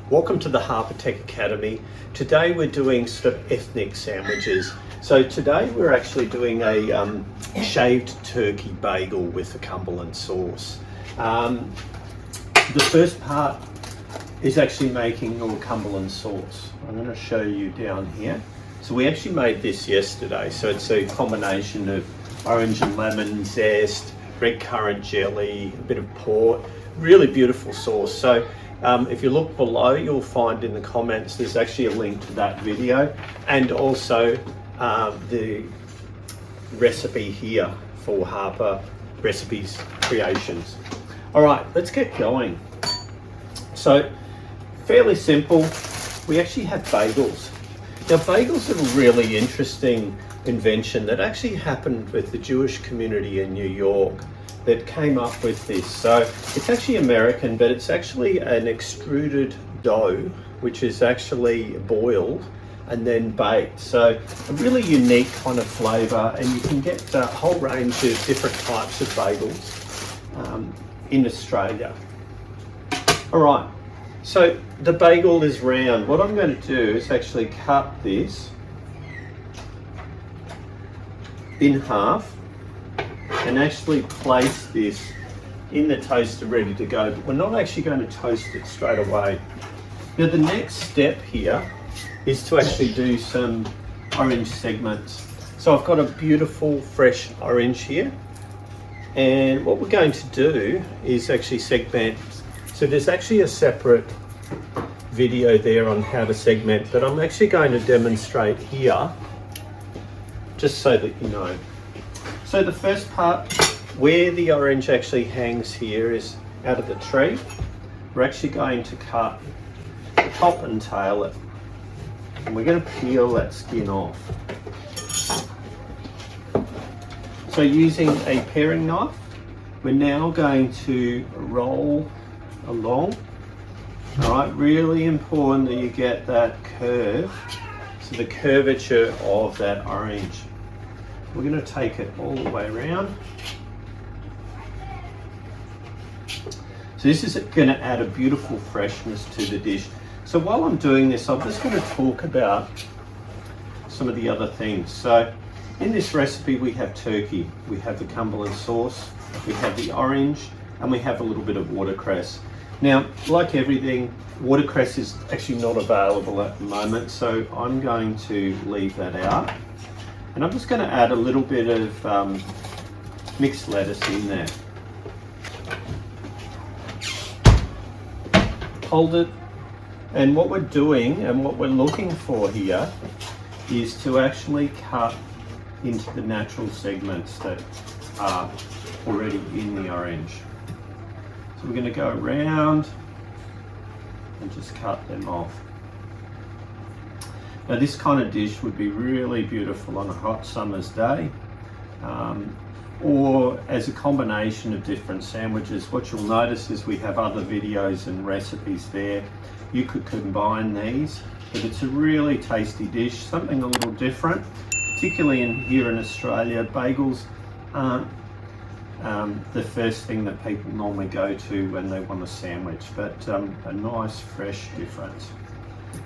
Welcome to the Harper Tech Academy. Today we're doing sort of ethnic sandwiches. So today we're actually doing a shaved turkey bagel with a Cumberland sauce. The first part is actually making your Cumberland sauce. I'm going to show you down here. So we actually made this yesterday. So it's a combination of orange and lemon zest, red currant jelly, a bit of port, really beautiful sauce. So if you look below, you'll find in the comments there's actually a link to that video and also the recipe here for Harper Recipes Creations. All right, let's get going. So fairly simple. We actually have bagels. Now bagels are a really interesting invention that actually happened with the Jewish community in New York that came up with this. So it's actually American, but it's actually an extruded dough, which is actually boiled and then baked. So a really unique kind of flavor, and you can get a whole range of different types of bagels in Australia. All right, so the bagel is round. What I'm going to do is actually cut this in half and actually place this in the toaster ready to go, but we're not actually going to toast it straight away. Now the next step here is to actually do some orange segments. So I've got a beautiful fresh orange here, and what we're going to do is actually segment. So there's actually a separate video there on how to segment, but I'm actually going to demonstrate here just so that you know. So the first part where the orange actually hangs here is out of the tree. We're actually going to cut the top and tail it, and we're going to peel that skin off. So using a paring knife, we're now going to roll along. All right, really important that you get that curve, so the curvature of that orange. We're going to take it all the way around. So this is going to add a beautiful freshness to the dish. So while I'm doing this, I'm just going to talk about some of the other things. So in this recipe we have turkey, we have the Cumberland sauce, we have the orange, and we have a little bit of watercress. Now, like everything, watercress is actually not available at the moment, so I'm going to leave that out. And I'm just going to add a little bit of mixed lettuce in there. Hold it. And what we're doing and what we're looking for here is to actually cut into the natural segments that are already in the orange. So we're going to go around and just cut them off. Now this kind of dish would be really beautiful on a hot summer's day, or as a combination of different sandwiches. What you'll notice is we have other videos and recipes there. You could combine these, but it's a really tasty dish, something a little different, particularly here in Australia. Bagels aren't the first thing that people normally go to when they want a sandwich, but a nice fresh difference.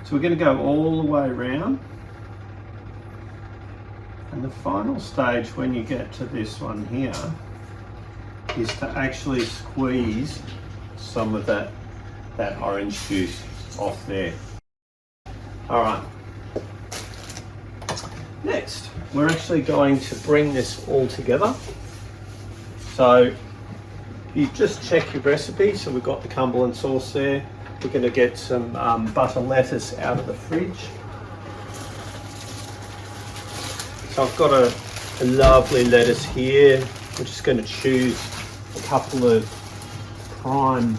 So we're going to go all the way around, and the final stage when you get to this one here is to actually squeeze some of that orange juice off there. All right, next we're actually going to bring this all together. So you just check your recipe. So we've got the Cumberland sauce there. We're going to get some butter lettuce out of the fridge. So I've got a lovely lettuce here. We're just going to choose a couple of prime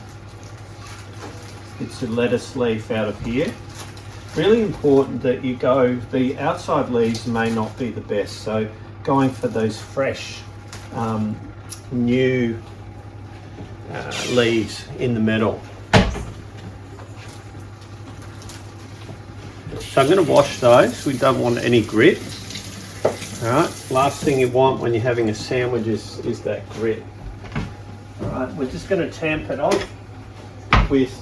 bits of lettuce leaf out of here. Really important that you go, the outside leaves may not be the best, so going for those fresh, new leaves in the middle. So I'm going to wash those. We don't want any grit. All right, last thing you want when you're having a sandwich is that grit. All right, we're just going to tamp it off with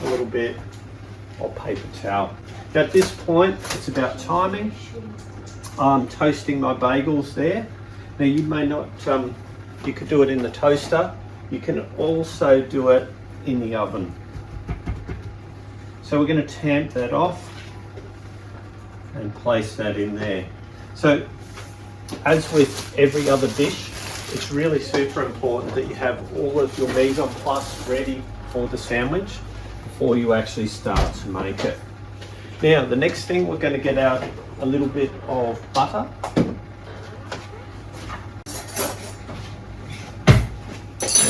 a little bit or paper towel. Now at this point, it's about timing. I'm toasting my bagels there. Now you may not, you could do it in the toaster. You can also do it in the oven. So we're going to tamp that off and place that in there. So as with every other dish, it's really super important that you have all of your mise en place ready for the sandwich before you actually start to make it. Now the next thing, we're going to get out a little bit of butter.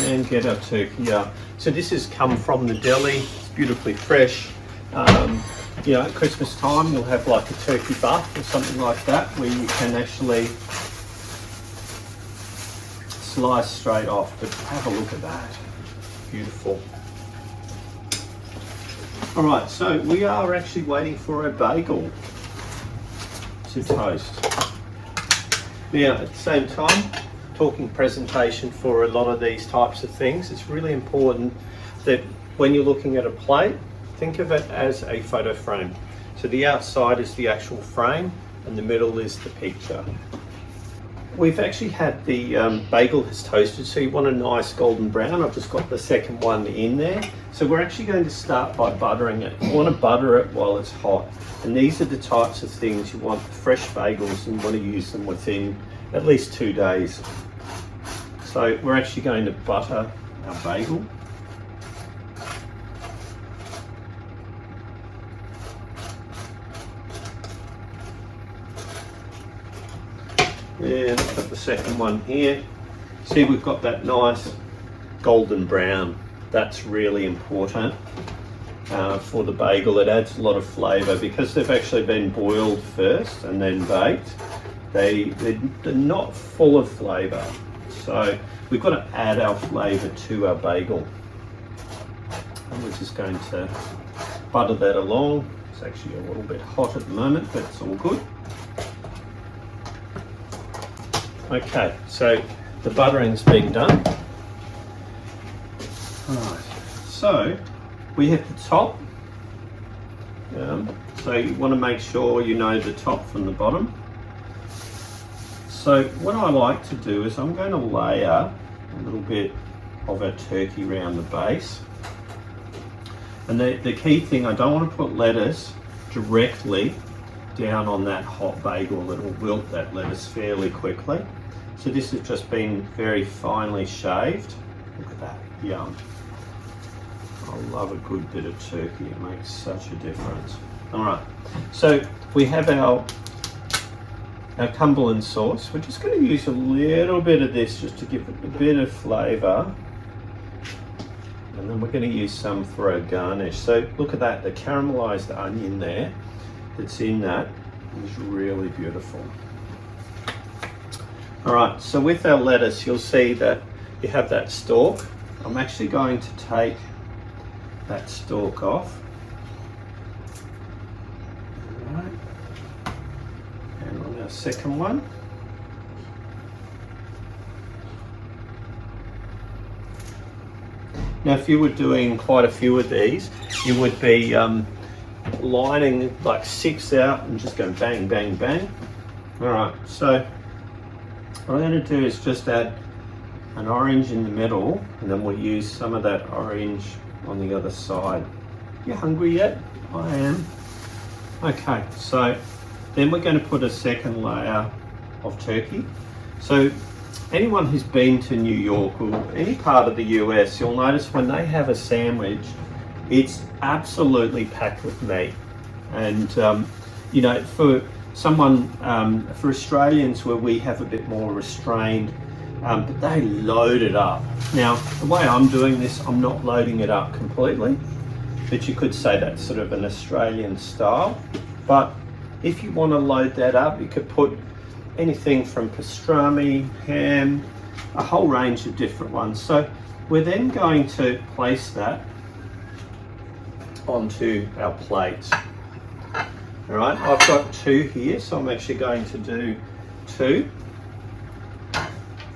And get our turkey up. So this has come from the deli, it's beautifully fresh. You know, at Christmas time you'll have like a turkey buff or something like that where you can actually slice straight off, but have a look at that. Beautiful. All right, so we are actually waiting for a bagel to toast. Now at the same time, talking presentation for a lot of these types of things, it's really important that when you're looking at a plate, think of it as a photo frame. So the outside is the actual frame and the middle is the picture. We've actually had the bagel has toasted, so you want a nice golden brown. I've just got the second one in there. So we're actually going to start by buttering it. You want to butter it while it's hot. And these are the types of things you want, fresh bagels, and you want to use them within at least 2 days. So we're actually going to butter our bagel. And I've got the second one here. See, we've got that nice golden brown. That's really important for the bagel. It adds a lot of flavour because they've actually been boiled first and then baked. They're not full of flavour. So we've got to add our flavour to our bagel. And we're just going to butter that along. It's actually a little bit hot at the moment, but it's all good. Okay, so the buttering's been done. Alright, so we have the top. So you want to make sure you know the top from the bottom. So what I like to do is I'm going to layer a little bit of our turkey around the base. And the key thing, I don't want to put lettuce directly down on that hot bagel. It will wilt that lettuce fairly quickly. So this has just been very finely shaved. Look at that, yum. I love a good bit of turkey, it makes such a difference. All right, so we have our Cumberland sauce. We're just going to use a little bit of this just to give it a bit of flavour. And then we're going to use some for our garnish. So look at that, the caramelised onion there that's in that is really beautiful. All right, so with our lettuce, you'll see that you have that stalk. I'm actually going to take that stalk off. All right. And on our second one. Now, if you were doing quite a few of these, you would be lining like 6 out and just going bang, bang, bang. All right, so what I'm going to do is just add an orange in the middle, and then we'll use some of that orange on the other side. You hungry yet? I am. Okay, so then we're going to put a second layer of turkey. So anyone who's been to New York or any part of the US, you'll notice when they have a sandwich, it's absolutely packed with meat. And you know, for someone, for Australians where we have a bit more restrained, but they load it up. Now, the way I'm doing this, I'm not loading it up completely, but you could say that's sort of an Australian style. But if you want to load that up, you could put anything from pastrami, ham, a whole range of different ones. So we're then going to place that onto our plate. All right, I've got 2 here, so I'm actually going to do 2.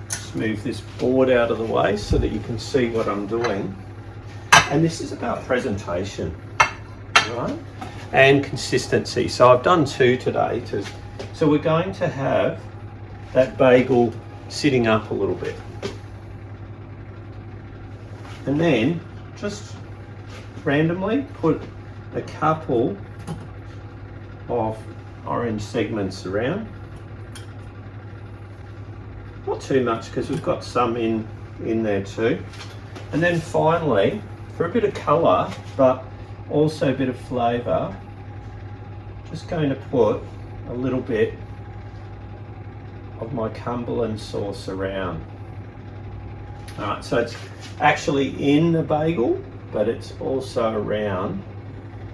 Just move this board out of the way so that you can see what I'm doing. And this is about presentation. right? And consistency. So I've done 2 today. So we're going to have that bagel sitting up a little bit. And then just randomly put a couple of orange segments around. Not too much because we've got some in there too. And then finally, for a bit of colour but also a bit of flavour, just going to put a little bit of my Cumberland sauce around. Alright, so it's actually in the bagel, but it's also around,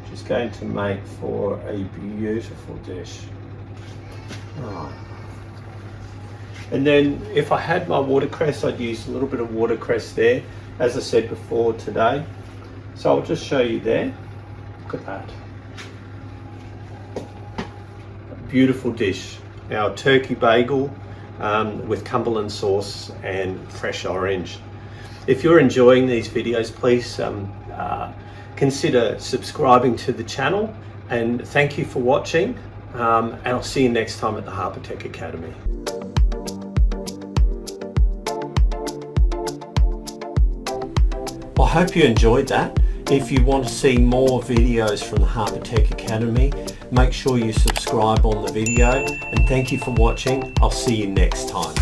which is going to make for a beautiful dish. Alright. And then if I had my watercress, I'd use a little bit of watercress there, as I said before today. So I'll just show you there. Look at that. A beautiful dish. Our turkey bagel with Cumberland sauce and fresh orange. If you're enjoying these videos, please consider subscribing to the channel, and thank you for watching, and I'll see you next time at the Harper Tech Academy. I hope you enjoyed that. If you want to see more videos from the Harper Tech Academy, make sure you subscribe on the video, and thank you for watching. I'll see you next time.